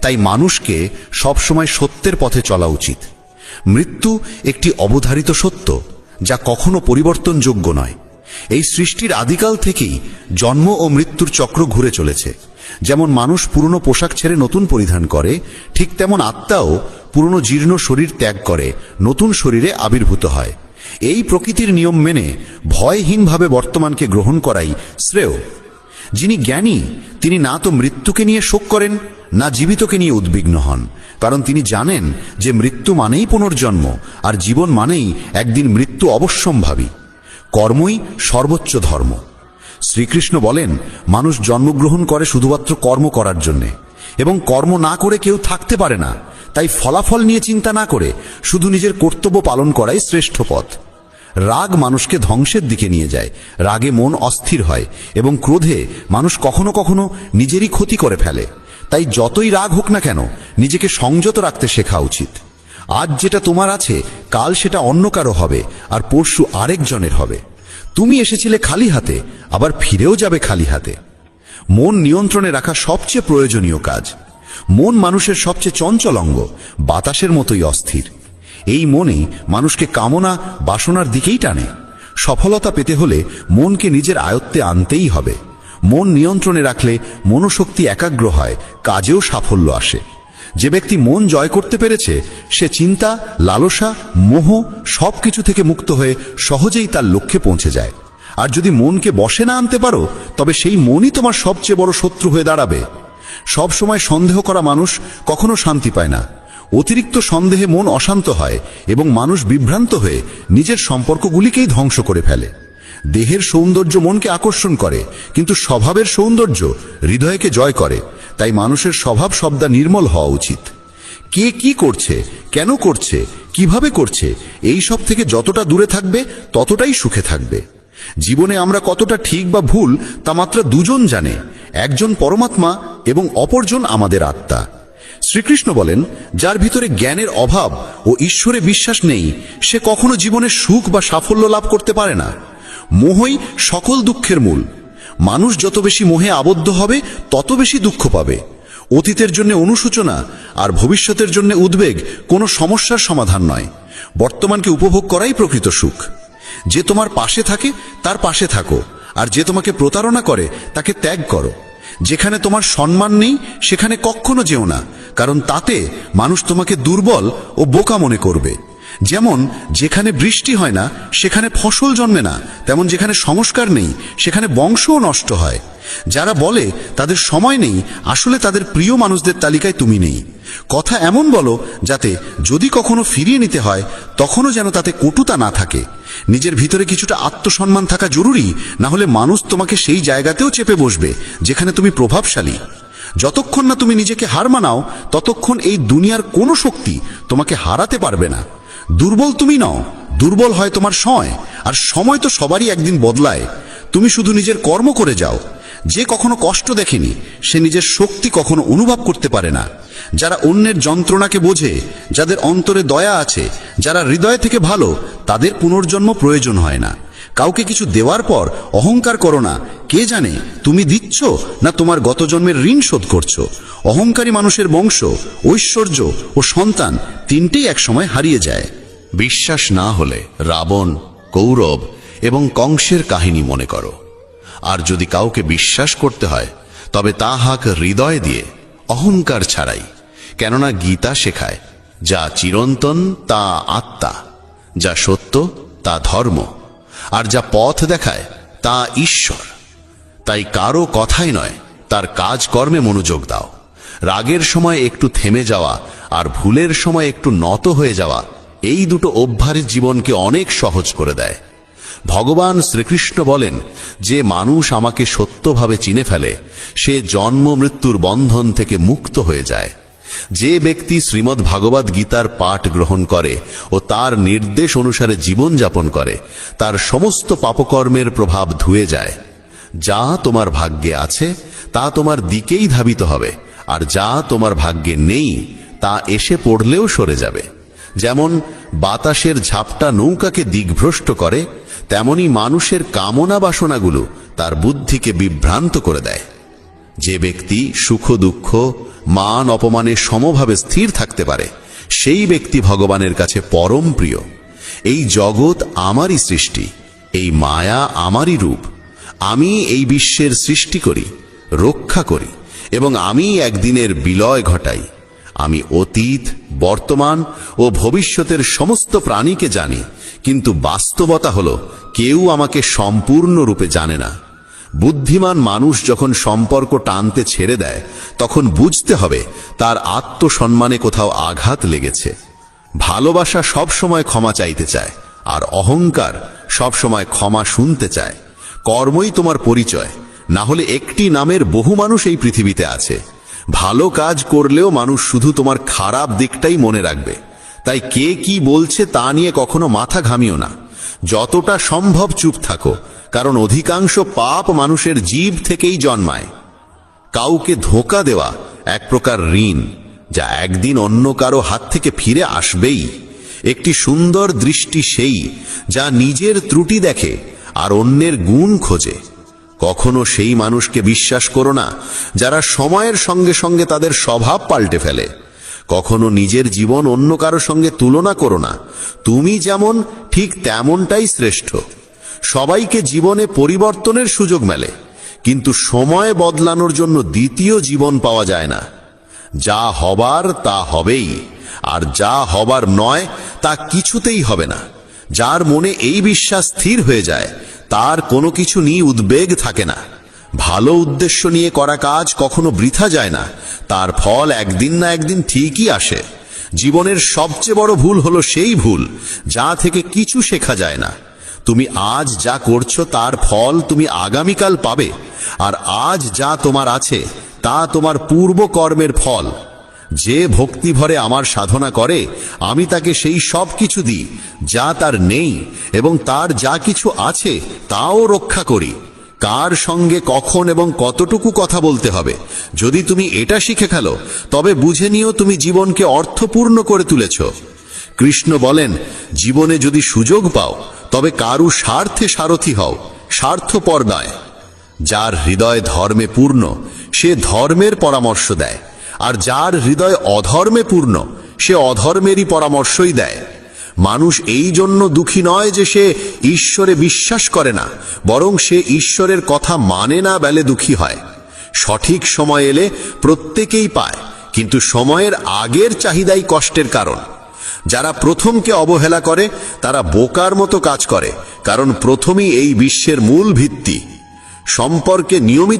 তাই মানুষকে সবসময় সত্যের পথে চলা উচিত। মৃত্যু একটি অবধারিত সত্য, যা কখনো পরিবর্তনযোগ্য নয়। এই সৃষ্টির আদিকাল থেকেই জন্ম ও মৃত্যুর চক্র ঘুরে চলেছে। যেমন মানুষ পুরনো পোশাক ছেড়ে নতুন পরিধান করে, ঠিক তেমন আত্মাও পুরনো জীর্ণ শরীর ত্যাগ করে নতুন শরীরে আবির্ভূত হয়। এই প্রকৃতির নিয়ম মেনে ভয়হীনভাবে বর্তমানকে গ্রহণ করাই শ্রেয়। যিনি জ্ঞানী তিনি না তো মৃত্যুকে নিয়ে শোক করেন, না জীবিতকে নিয়ে উদ্বিগ্ন হন, কারণ তিনি জানেন যে মৃত্যু মানেই পুনর্জন্ম, আর জীবন মানেই একদিন মৃত্যু অবশ্যম্ভাবী। কর্মই সর্বোচ্চ ধর্ম। শ্রীকৃষ্ণ বলেন, মানুষ জন্মগ্রহণ করে শুধুমাত্র কর্ম করার জন্যে, এবং কর্ম না করে কেউ থাকতে পারে না। তাই ফলাফল নিয়ে চিন্তা না করে শুধু নিজের কর্তব্য পালন করাই শ্রেষ্ঠ পথ। রাগ মানুষকে ধ্বংসের দিকে নিয়ে যায়। রাগে মন অস্থির হয় এবং ক্রোধে মানুষ কখনো কখনো নিজেরই ক্ষতি করে ফেলে। তাই যতই রাগ হোক না কেন, নিজেকে সংযত রাখতে শেখা উচিত। আজ যেটা তোমার আছে, কাল সেটা অন্য কারো হবে, আর পরশু আরেকজনের হবে। তুমি এসেছিলে খালি হাতে, আবার ফিরেও যাবে খালি হাতে। মন নিয়ন্ত্রণে রাখা সবচেয়ে প্রয়োজনীয় কাজ। মন মানুষের সবচেয়ে চঞ্চল অঙ্গ, বাতাসের মতোই অস্থির। এই মনেই মানুষকে কামনা বাসনার দিকেই টানে। সফলতা পেতে হলে মনকে নিজের আয়ত্তে আনতেই হবে। মন নিয়ন্ত্রণে রাখলে মনোশক্তি একাগ্র হয়, কাজেও সাফল্য আসে। যে ব্যক্তি মন জয় করতে পেরেছে, সে চিন্তা, লালসা, মোহ সবকিছু থেকে মুক্ত হয়ে সহজেই তার লক্ষ্যে পৌঁছে যায়। আর যদি মনকে বশে না আনতে পারো, তবে সেই মনই তোমার সবচেয়ে বড় শত্রু হয়ে দাঁড়াবে। সব সময় সন্দেহ করা মানুষ কখনো শান্তি পায় না। অতিরিক্ত সন্দেহে মন অশান্ত হয় এবং মানুষ বিভ্রান্ত হয়ে নিজের সম্পর্কগুলিকেই ধ্বংস করে ফেলে। দেহের সৌন্দর্য মনকে আকর্ষণ করে, কিন্তু স্বভাবের সৌন্দর্য হৃদয়কে জয় করে। তাই মানুষের স্বভাব সবদা নির্মল হওয়া উচিত। কে কি করছে, কেন করছে, কিভাবে করছে, এই সব থেকে যতটা দূরে থাকবে ততটাই সুখে থাকবে। জীবনে আমরা কতটা ঠিক বা ভুল তা মাত্র দুজন জানে, একজন পরমাত্মা এবং অপরজন আমাদের আত্মা। শ্রীকৃষ্ণ বলেন, যার ভিতরে জ্ঞানের অভাব ও ঈশ্বরে বিশ্বাস নেই, সে কখনো জীবনে সুখ বা সাফল্য লাভ করতে পারে না। মোহই সকল দুঃখের মূল। মানুষ যত বেশি মোহে আবদ্ধ হবে, তত বেশি দুঃখ পাবে। অতীতের জন্য অনুশোচনা আর ভবিষ্যতের জন্য উদ্বেগ কোনো সমস্যার সমাধান নয়। বর্তমানকে উপভোগ করাই প্রকৃত সুখ। যে তোমার পাশে থাকে তার পাশে থাকো, আর যে তোমাকে প্রতারণা করে তাকে ত্যাগ করো। যেখানে তোমার সম্মান নেই সেখানে কখনো যেও না, কারণ তাতে মানুষ তোমাকে দুর্বল ও বোকা মনে করবে। যেমন যেখানে বৃষ্টি হয় না সেখানে ফসল জন্মে না, তেমন যেখানে সংস্কার নেই সেখানে বংশও নষ্ট হয়। যারা বলে তাদের সময় নেই, আসলে তাদের প্রিয় মানুষদের তালিকায় তুমি নেই। কথা এমন বলো যাতে যদি কখনো ফিরিয়ে নিতে হয় তখনও যেন তাতে কটুতা না থাকে। নিজের ভিতরে কিছুটা আত্মসম্মান থাকা জরুরি, না হলে মানুষ তোমাকে সেই জায়গাতেও চেপে বসবে যেখানে তুমি প্রভাবশালী। যতক্ষণ না তুমি নিজেকে হার মানাও, ততক্ষণ এই দুনিয়ার কোনো শক্তি তোমাকে হারাতে পারবে না। দুর্বল তুমি নও, দুর্বল হয় তোমার সময়, আর সময় তো সবারই একদিন বদলায়। তুমি শুধু নিজের কর্ম করে যাও। যে কখনো কষ্ট দেখেনি সে নিজের শক্তি কখনো অনুভব করতে পারে না। যারা অন্যের যন্ত্রণাকে বোঝে, যাদের অন্তরে দয়া আছে, যারা হৃদয় থেকে ভালো, তাদের পুনর্জন্ম প্রয়োজন হয় না। কাউকে কিছু দেওয়ার পর অহংকার করো না। কে জানে তুমি দিচ্ছ না তোমার গত জন্মের ঋণ শোধ করছো। অহংকারী মানুষের বংশ, ঐশ্বর্য ও সন্তান তিনটেই একসময় হারিয়ে যায়। বিশ্বাস না হলে রাবণ, কৌরব এবং কংসের কাহিনী মনে করো। আর যদি কাউকে বিশ্বাস করতে হয় তবে তা হাক হৃদয় দিয়ে, অহংকার ছাড়াই। কেননা গীতা শেখায়, যা চিরন্তন তা আত্মা, যা সত্য তা ধর্ম, আর যা পথ দেখায় তা ঈশ্বর। তাই কারো কথাই নয়, তার কাজকর্মে মনোযোগ দাও। রাগের সময় একটু থেমে যাওয়া আর ভুলের সময় একটু নত হয়ে যাওয়া, এই দুটো অভ্যাস জীবনকে অনেক সহজ করে দেয়। ভগবান শ্রীকৃষ্ণ বলেন, যে মানুষ আমাকে সত্যভাবে চিনে ফেলে সে জন্ম মৃত্যুর বন্ধন থেকে মুক্ত হয়ে যায়। যে ব্যক্তি শ্রীমদ্ ভাগবত গীতার পাঠ গ্রহণ করে ও তার নির্দেশ অনুসারে জীবন যাপন করে, তার সমস্ত পাপকর্মের প্রভাব ধুয়ে যায়। যা তোমার ভাগ্যে আছে তা তোমার দিকেই ধাবিত হবে, আর যা তোমার ভাগ্যে নেই তা এসে পড়লেও সরে যাবে। যেমন বাতাসের ঝাপটা নৌকাকে দিগ্ভ্রষ্ট করে, তেমনি মানুষের কামনা বাসনাগুলো তার বুদ্ধিকে বিভ্রান্ত করে দেয়। যে ব্যক্তি সুখ দুঃখ মান অপমানে সমভাবে স্থির থাকতে পারে সেই ব্যক্তি ভগবানের কাছে পরম প্রিয়। এই জগৎ আমারই সৃষ্টি, এই মায়া আমারই রূপ। আমি এই বিশ্বের সৃষ্টি করি, রক্ষা করি এবং আমি একদিনের বিলয় ঘটাই। আমি অতীত, বর্তমান ও ভবিষ্যতের সমস্ত প্রাণীকে জানি, কিন্তু বাস্তবতা হলো কেউ আমাকে সম্পূর্ণরূপে জানে না। বুদ্ধিমান মানুষ যখন সম্পর্ক টানতে ছেড়ে দেয় তখন বুঝতে হবে তার আত্মসম্মানে কোথাও আঘাত লেগেছে। ভালোবাসা সবসময় ক্ষমা চাইতে চায়, আর অহংকার সবসময় ক্ষমা শুনতে চায়। কর্মই তোমার পরিচয়, না হলে একটি নামের বহু মানুষ এই পৃথিবীতে আছে। ভালো কাজ করলেও মানুষ শুধু তোমার খারাপ দিকটাই মনে রাখবে। তাই কে কি বলছে তা নিয়ে কখনো মাথা ঘামিও না। যতটা সম্ভব চুপ থাকো, কারণ অধিকাংশ পাপ মানুষের জীব থেকেই জন্মায়। কাউকে ধোঁকা দেওয়া এক প্রকার ঋণ, যা একদিন অন্য কারো হাত থেকে ফিরে আসবেই। একটি সুন্দর দৃষ্টি সেই যা নিজের ত্রুটি দেখে আর অন্যের গুণ খোঁজে। কখনো সেই মানুষকে বিশ্বাস করো না যারা সময়ের সঙ্গে সঙ্গে তাদের স্বভাব পাল্টে ফেলে। কখনো নিজের জীবন অন্য কারো সঙ্গে তুলনা করো না। তুমি যেমন ঠিক তেমনটাই শ্রেষ্ঠ। সবাইকে জীবনে পরিবর্তনের সুযোগ মেলে, কিন্তু সময় বদলানোর জন্য দ্বিতীয় জীবন পাওয়া যায় না। যা হবার তা হবেই, আর যা হবার নয় তা কিছুতেই হবে না। যার মনে এই বিশ্বাস স্থির হয়ে যায় তার কোনো কিছু নিয়ে উদ্বেগ থাকে না। ভালো উদ্দেশ্য নিয়ে করা কাজ কখনো বৃথা যায় না, তার ফল একদিন না একদিন ঠিকই আসে। জীবনের সবচেয়ে বড় ভুল হলো সেই ভুল যা থেকে কিছু শেখা যায় না। তুমি আজ যা করছো তার ফল তুমি আগামীকাল পাবে, আর আজ যা তোমার আছে তা তোমার পূর্ব কর্মের ফল। যে ভক্তি ভরে আমার সাধনা করে আমি তাকে সেই সব কিছু দিই যা তার নেই, এবং তার যা কিছু আছে তাও রক্ষা করি। কার সঙ্গে কখন এবং কতটুকু কথা বলতে হবে যদি তুমি এটা শিখে ফেলো, তবে বুঝে নিও তুমি জীবনকে অর্থপূর্ণ করে তুলেছ। কৃষ্ণ বলেন, জীবনে যদি সুযোগ পাও তবে কারু স্বার্থে সারথি হও, স্বার্থপর নয়। যার হৃদয় ধর্মে পূর্ণ সে ধর্মের পরামর্শ দেয়, আর যার হৃদয় অধর্মে পূর্ণ সে অধর্মেরই পরামর্শই দেয়। মানুষ এই জন্য দুঃখী নয় যে সে ঈশ্বরে বিশ্বাস করে না, বরং সে ঈশ্বরের কথা মানে না বলে দুঃখী হয়। সঠিক সময় এলে প্রত্যেকেই পায়, কিন্তু সময়ের আগের চাহিদাই কষ্টের কারণ। যারা প্রথমকে অবহেলা করে তারা বোকার মতো কাজ করে, কারণ প্রথমই এই বিশ্বের মূল ভিত্তি। সম্পর্কে নিয়মিত